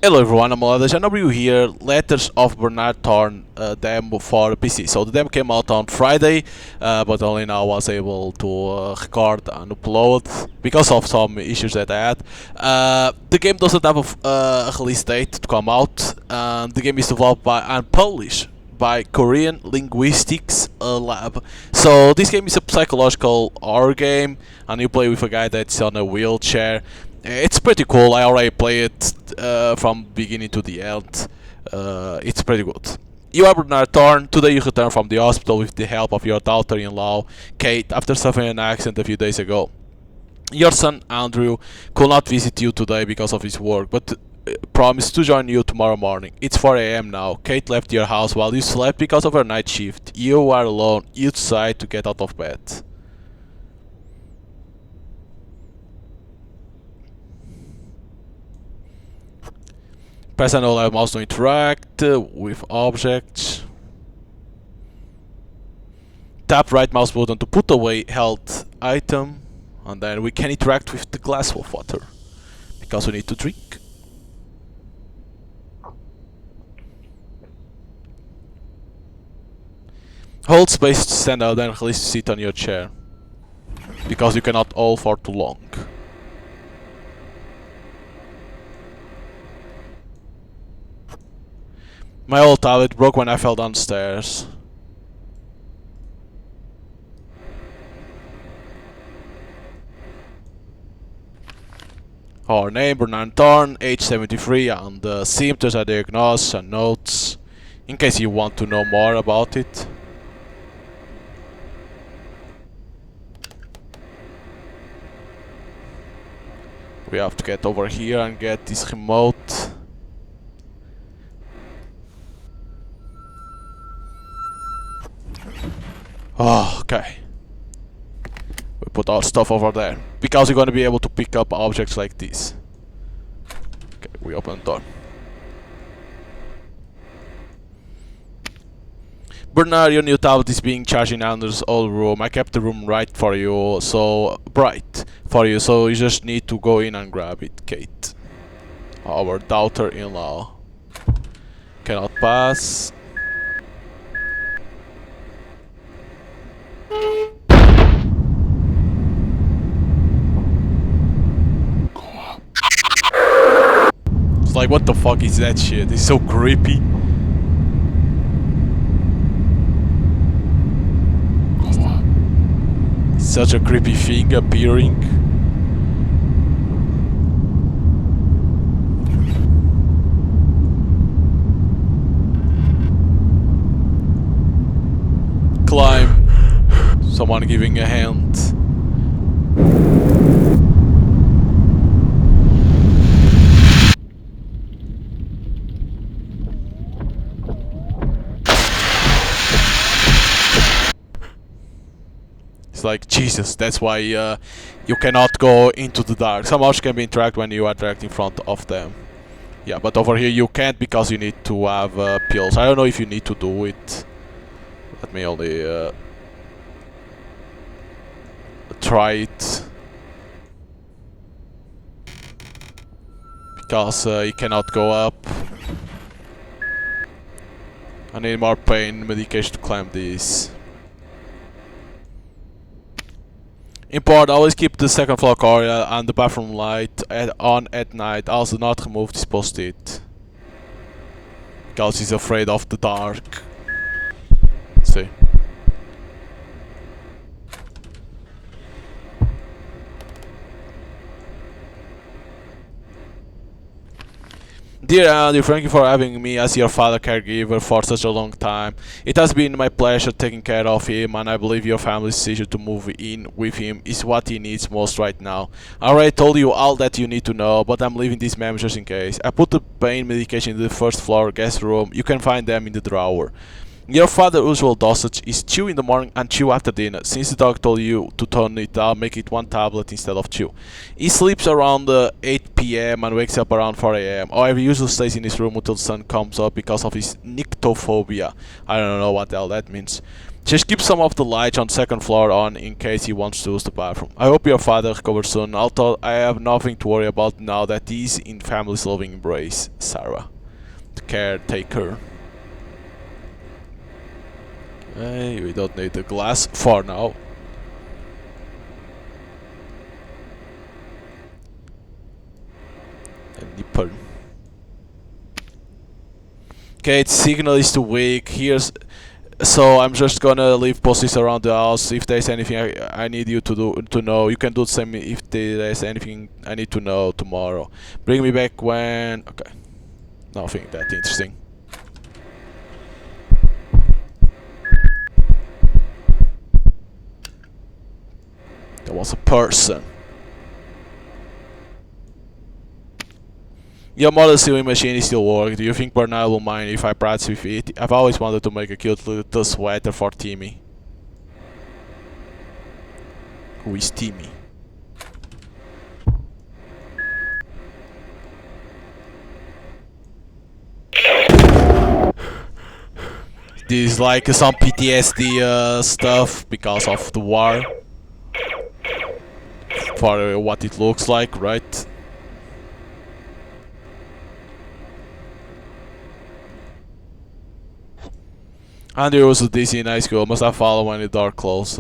Hello everyone, I'm Oladesh and review here Letters of Bernard Thorne demo for PC. So the demo came out on Friday, but only now was able to record and upload because of some issues that I had. The game doesn't have a release date to come out, and the game is developed by and published by Korean Linguistics Lab. So this game is a psychological horror game, and you play with a guy that's on a wheelchair. It's pretty cool. I already played it from beginning to the end. It's pretty good. You are Bernard Thorne. Today you return from the hospital with the help of your daughter-in-law, Kate, after suffering an accident a few days ago. Your son, Andrew, could not visit you today because of his work, but promised to join you tomorrow morning. It's 4 a.m. now. Kate left your house while you slept because of her night shift. You are alone. You decide to get out of bed. Press and hold left mouse to interact with objects. Tap right mouse button to put away held item, and then we can interact with the glass of water because we need to drink. Hold space to stand out and release to sit on your chair because you cannot hold for too long. My old tablet broke when I fell downstairs. Our name, Bernard Thorne, age 73, and the symptoms are diagnosed and notes, in case you want to know more about it. We have to get over here and get this remote. Oh, okay. We put our stuff over there because we're going to be able to pick up objects like this. Okay, we open the door. Bernard, your new tablet is being charged in Anders' old room. I kept the room bright for you, so you just need to go in and grab it, Kate. Our daughter-in-law. Cannot pass. It's like, what the fuck is that shit? It's so creepy. It's such a creepy thing appearing. Climb. Someone giving a hand. It's like, Jesus, that's why you cannot go into the dark. Some objects can be interacted when you are direct in front of them. Yeah, but over here you can't because you need to have pills. I don't know if you need to do it. Let me only try it. Because it cannot go up. I need more pain medication to climb this. Important, always keep the second floor corridor and the bathroom light on at night. Also not remove this post-it. Because he's afraid of the dark. Let's see. Dear Andy, thank you for having me as your father caregiver for such a long time. It has been my pleasure taking care of him, and I believe your family's decision to move in with him is what he needs most right now. I already told you all that you need to know, but I'm leaving these measures in case. I put the pain medication in the first floor guest room. You can find them in the drawer. Your father's usual dosage is 2 in the morning and 2 after dinner. Since the doctor told you to tone it down, make it 1 tablet instead of 2. He sleeps around 8 p.m. and wakes up around 4 a.m. However, he usually stays in his room until the sun comes up because of his nyctophobia. I don't know what the hell that means. Just keep some of the lights on second floor on in case he wants to use the bathroom. I hope your father recovers soon, although I have nothing to worry about now that he's in family's loving embrace. Sarah, the caretaker. Hey, we don't need the glass for now. And nipple. Okay, its signal is too weak. So I'm just gonna leave posters around the house. If there's anything I need you to know, you can do the same if there's anything I need to know tomorrow. Bring me back when... Okay. Nothing that interesting. There was a person. Your model sewing machine is still working. Do you think Bernard will mind if I practice with it? I've always wanted to make a cute little sweater for Timmy. Who is Timmy? This is like some PTSD stuff because of the war. For what it looks like, right? And there was a DC nice girl. Must have followed when the door closed.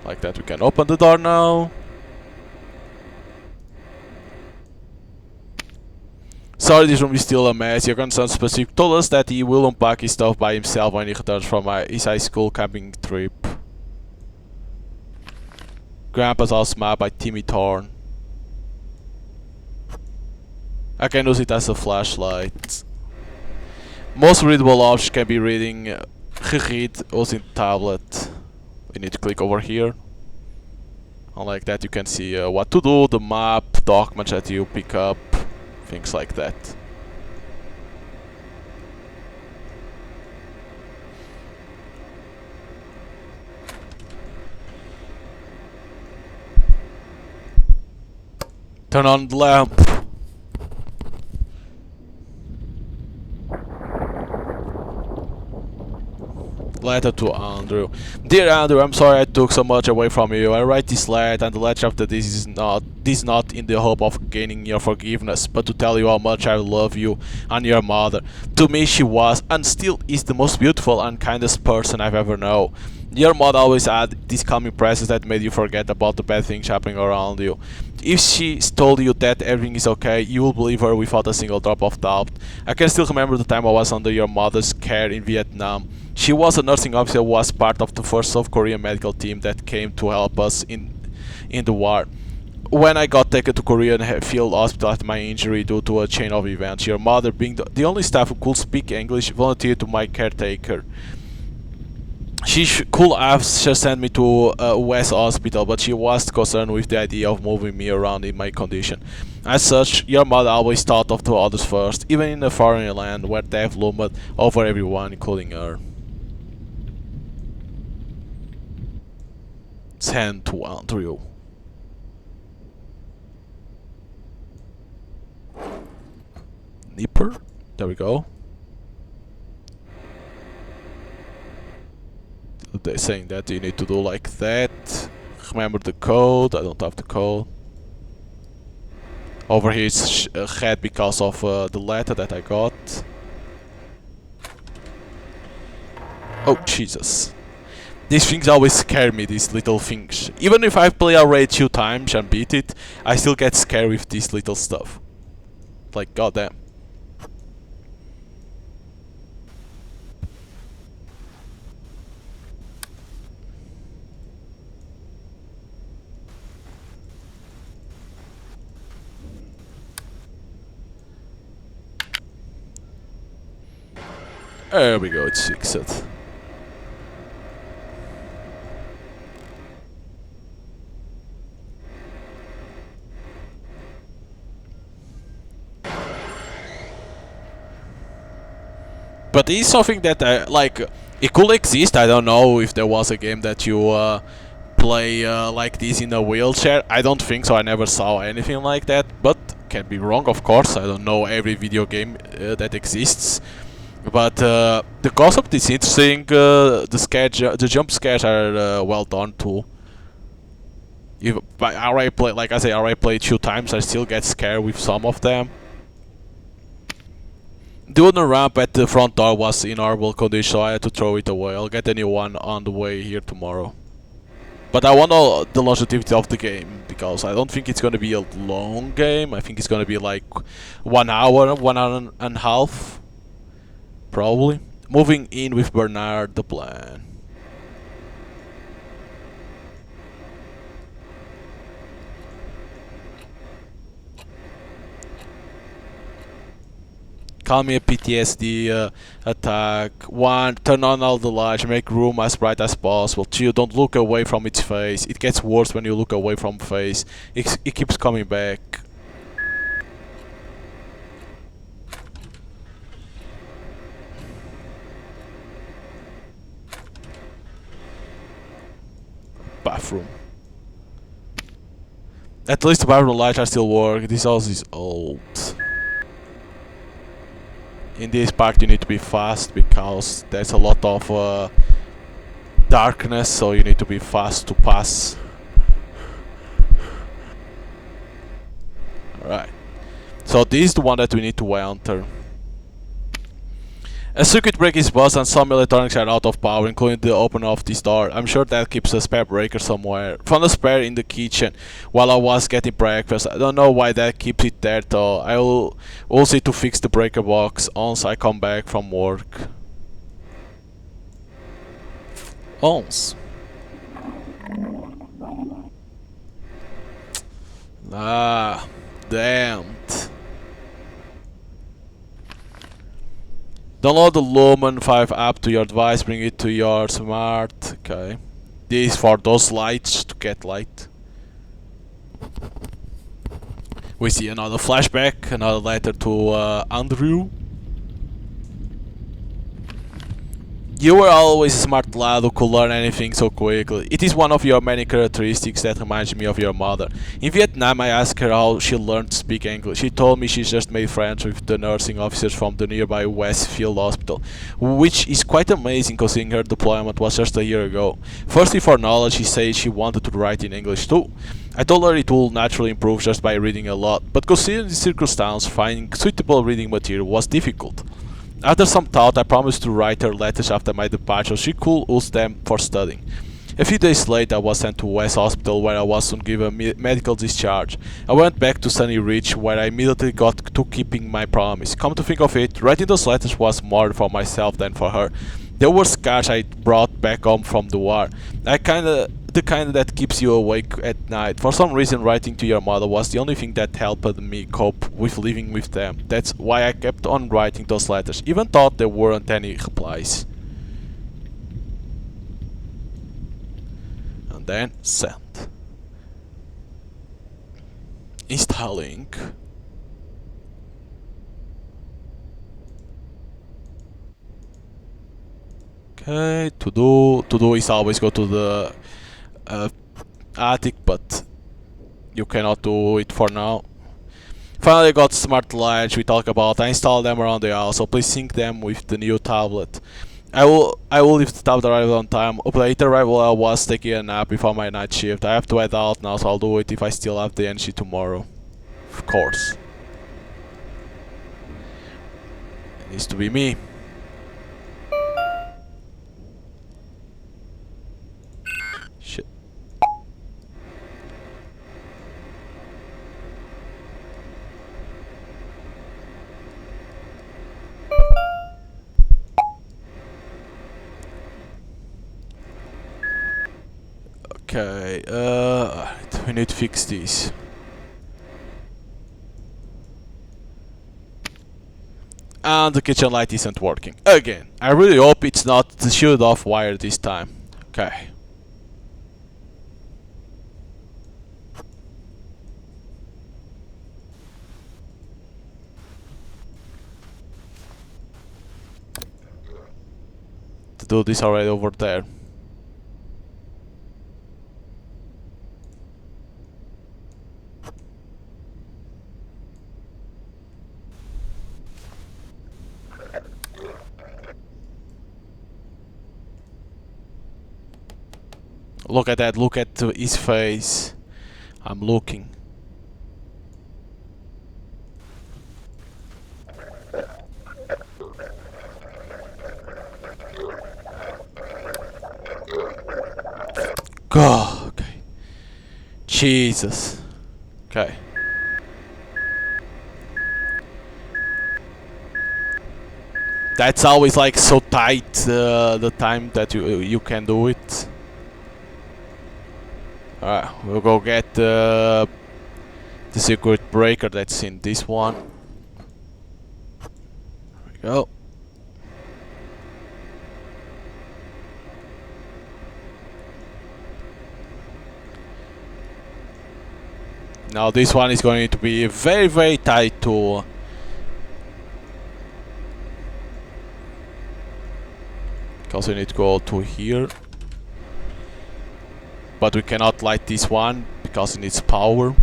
Like that, we can open the door now. Sorry, this room is still a mess. Your grandson specific told us that he will unpack his stuff by himself when he returns from his high school camping trip. Grandpa's house map by Timmy Thorne. I can use it as a flashlight. Most readable options can be reading. Gereed using tablet. We need to click over here. And like that you can see what to do, the map, documents that you pick up, things like that. Turn on the lamp. Letter to Andrew. Dear Andrew, I'm sorry I took so much away from you. I write this letter and the letter after this is not in the hope of gaining your forgiveness, but to tell you how much I love you and your mother. To me she was and still is the most beautiful and kindest person I've ever known. Your mother always had these calming presence that made you forget about the bad things happening around you. If she told you that everything is okay, you will believe her without a single drop of doubt. I can still remember the time I was under your mother's care in Vietnam. She was a nursing officer who was part of the first South Korean medical team that came to help us in the war. When I got taken to Korean field hospital after my injury due to a chain of events, your mother, being the only staff who could speak English, volunteered to my caretaker. She could have just sent me to West Hospital, but she was concerned with the idea of moving me around in my condition. As such, your mother always thought of the others first, even in a foreign land where death loomed over everyone, including her. Send to Andrew. Nipper? There we go. They're saying that you need to do like that. Remember the code. I don't have the code. Over here it's red because of the letter that I got. Oh Jesus. These things always scare me, these little things. Even if I play a raid 2 times and beat it, I still get scared with this little stuff. Like goddamn. There we go, it's fixed. But it's something that like it could exist. I don't know if there was a game that you play like this in a wheelchair. I don't think so. I never saw anything like that. But can be wrong, of course. I don't know every video game that exists. But the concept is interesting. The jump scares are well done too. If I already played, like I say, I already played 2 times. I still get scared with some of them. The wooden ramp at the front door was in horrible condition, so I had to throw it away. I'll get a new one on the way here tomorrow. But I want the longevity of the game, because I don't think it's gonna be a long game. I think it's gonna be like 1 hour, 1 hour and a half, probably. Moving in with Bernard, the plan. Call me a PTSD attack. 1. Turn on all the lights, make room as bright as possible. 2. Don't look away from its face. It gets worse when you look away from face. It keeps coming back. Bathroom. At least the bathroom lights are still working. This house is old. In this part you need to be fast because there's a lot of darkness, so you need to be fast to pass. Alright. So this is the one that we need to enter. A circuit breaker is bust and some electronics are out of power, including the opener of this door. I'm sure that keeps a spare breaker somewhere. Found a spare in the kitchen while I was getting breakfast. I don't know why that keeps it there though. I will also need to fix the breaker box once I come back from work. Once. Ah, damned. Download the Lumen 5 app to your device, bring it to your smart. Okay. This is for those lights to get light. We see another flashback, another letter to Andrew. You were always a smart lad who could learn anything so quickly. It is one of your many characteristics that reminds me of your mother. In Vietnam, I asked her how she learned to speak English. She told me she's just made friends with the nursing officers from the nearby Westfield Hospital, which is quite amazing considering her deployment was just a year ago. Firstly, for knowledge, she said she wanted to write in English too. I told her it will naturally improve just by reading a lot, but considering the circumstance, finding suitable reading material was difficult. After some thought, I promised to write her letters after my departure so she could use them for studying. A few days later, I was sent to West Hospital where I was soon given medical discharge. I went back to Sunny Ridge where I immediately got to keeping my promise. Come to think of it, writing those letters was more for myself than for her. They were scars I brought back home from the war. The kind that keeps you awake at night. For some reason, writing to your mother was the only thing that helped me cope with living with them. That's why I kept on writing those letters, even though there weren't any replies. And then send. Installing. Okay, to do is always go to the attic, but you cannot do it for now. Finally got smart lights we talked about. I installed them around the house, so please sync them with the new tablet. I will leave the tablet arrive on time. Later I was taking a nap before my night shift. I have to head out now, so I'll do it if I still have the energy tomorrow. Of course. It needs to be me. Shit. Okay, we need to fix these. And the kitchen light isn't working. Again, I really hope it's not the shut off wire this time. Okay. To do this already over there. Look at that. Look at his face. I'm looking. God. Okay. Jesus. Okay. That's always like so tight, the time that you can do it. Alright, we'll go get the circuit breaker that's in this one. There we go. Now this one is going to be very, very tight to... Because we need to go to here. But we cannot light this one because it needs power.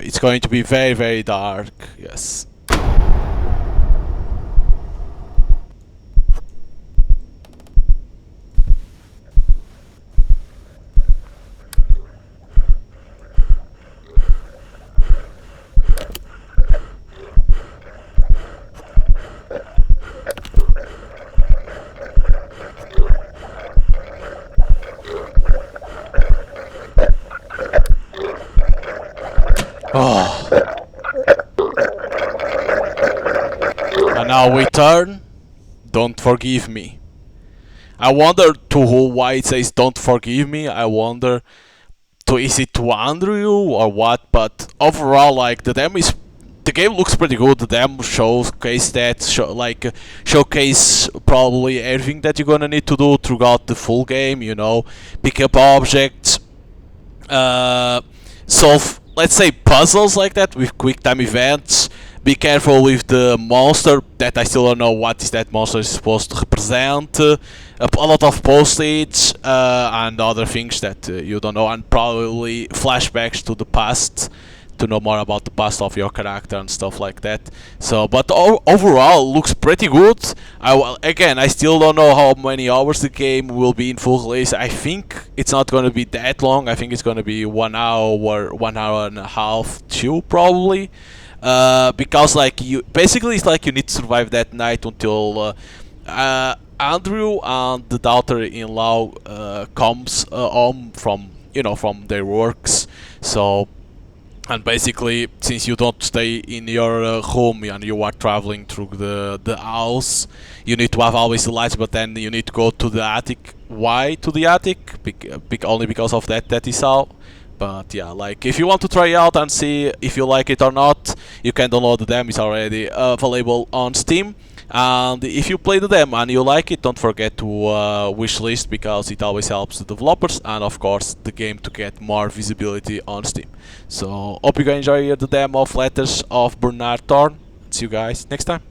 It's going to be very, very dark, yes. Oh. And now we turn. Don't forgive me. I wonder to who why it says don't forgive me. I wonder to is it to Andrew or what? But overall, like the game looks pretty good. The demo showcase that showcase probably everything that you're gonna need to do throughout the full game. You know, pick up objects, solve, let's say, puzzles like that with quick time events. Be careful with the monster that I still don't know what is that monster is supposed to represent. A lot of postage and other things that you don't know, and probably flashbacks to the past to know more about the past of your character and stuff like that. So, but overall, looks pretty good. Again, I still don't know how many hours the game will be in full release. I think it's not going to be that long. I think it's going to be 1 hour, 1 hour and a half, 2 probably. Because like basically it's like you need to survive that night until Andrew and the daughter-in-law comes home from from their works. So. And basically, since you don't stay in your home and you are traveling through the house, you need to have always the lights, but then you need to go to the attic. Why to the attic? Only because of that is all. But yeah, like if you want to try it out and see if you like it or not, you can download the demo. It's already available on Steam. And if you play the demo and you like it, don't forget to wishlist, because it always helps the developers and of course the game to get more visibility on Steam. So hope you guys enjoy the demo of Letters of Bernard Thorne. See you guys next time.